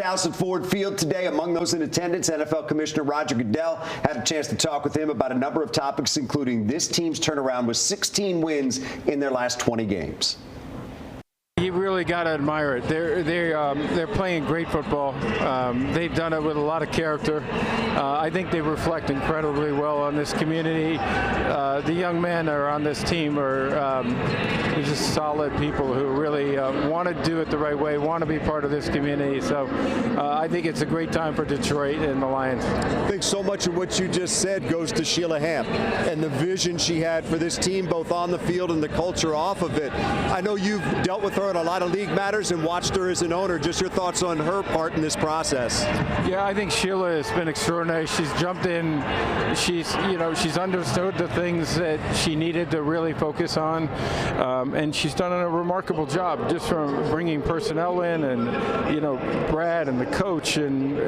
Dallas at Ford Field today. Among those in attendance, NFL Commissioner Roger Goodell had a chance to talk with him about a number of topics, including this team's turnaround with 16 wins in their last 20 games. You really got to admire it. They're playing great football. They've done it with a lot of character. I think they reflect incredibly well on this community. The young men that are on this team are just solid people who really want to do it the right way, want to be part of this community. So I think it's a great time for Detroit and the Lions. I think so much of what you just said goes to Sheila Hamp and the vision she had for this team, both on the field and the culture off of it. I know you've dealt with her in a lot of league matters and watched her as an owner. Just your thoughts on her part in this process. Yeah, I think Sheila has been extraordinary. She's jumped in. She's understood the things that she needed to really focus on, and she's done a remarkable job just from bringing personnel in, and Brad and the coach, and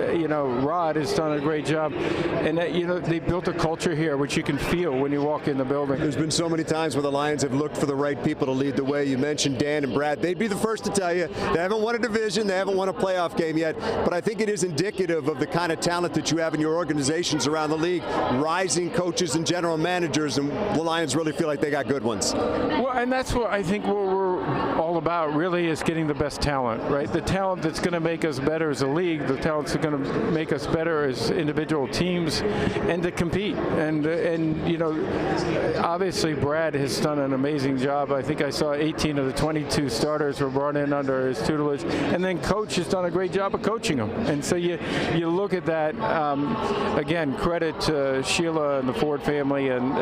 Rod has done a great job, and they built a culture here which you can feel when you walk in the building. There's been so many times where the Lions have looked for the right people to lead the way. You mentioned Dan and Brad. They'd be the first to tell you they haven't won a division, they haven't won a playoff game yet, but I think it is indicative of the kind of talent that you have in your organizations around the league, rising coaches and general managers, and the Lions really feel like they got good ones. Well, and that's what I think what we're all about really is getting the best talent, right? The talent that's going to make us better as a league, the talent that's going to make us better as individual teams, and to compete. And obviously Brad has done an amazing job. I think I saw 18 of the 22 starters were brought in under his tutelage, and then coach has done a great job of coaching them. And so you look at that, again, credit to Sheila and the Ford family and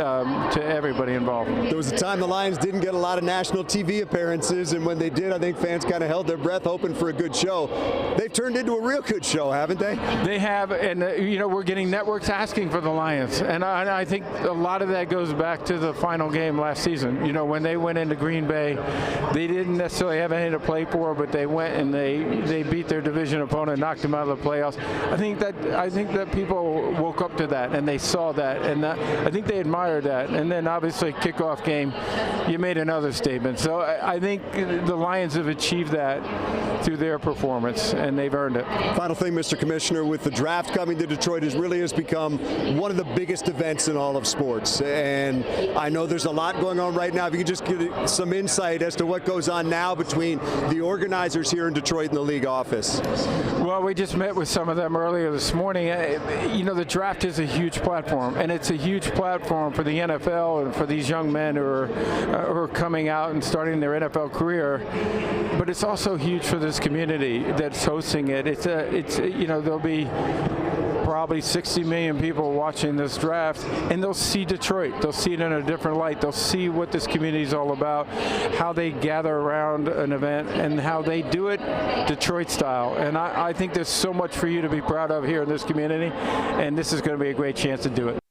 to everybody involved. There was a time the Lions didn't get a lot of national TV appearances, and when they did, I think fans kind of held their breath hoping for a good show. They've turned into a real good show, haven't they? They have, and we're getting networks asking for the Lions, and I think a lot of that goes back to the final game last season. When they went into Green Bay, they didn't necessarily have anything to play for, but they went and they beat their division opponent, knocked them out of the playoffs. I think that people woke up to that and they saw that, and I think they admired that. And then obviously kickoff game, you made another statement. So I think the Lions have achieved that through their performance, and they've earned it. Final thing, Mr. Commissioner, with the draft coming to Detroit, it really has become one of the biggest events in all of sports. And I know there's a lot going on right now. If you could just give some insight as to what goes on now between the organizers here in Detroit and the league office. Well, we just met with some of them earlier this morning. The draft is a huge platform, and it's a huge platform for the NFL and for these young men who are coming out and starting their NFL career. But it's also huge for this community that's hosting it. There'll be probably 60 million people watching this draft, and they'll see Detroit. They'll see it in a different light. They'll see what this community is all about, how they gather around an event, and how they do it Detroit style. And I think there's so much for you to be proud of here in this community, and this is going to be a great chance to do it.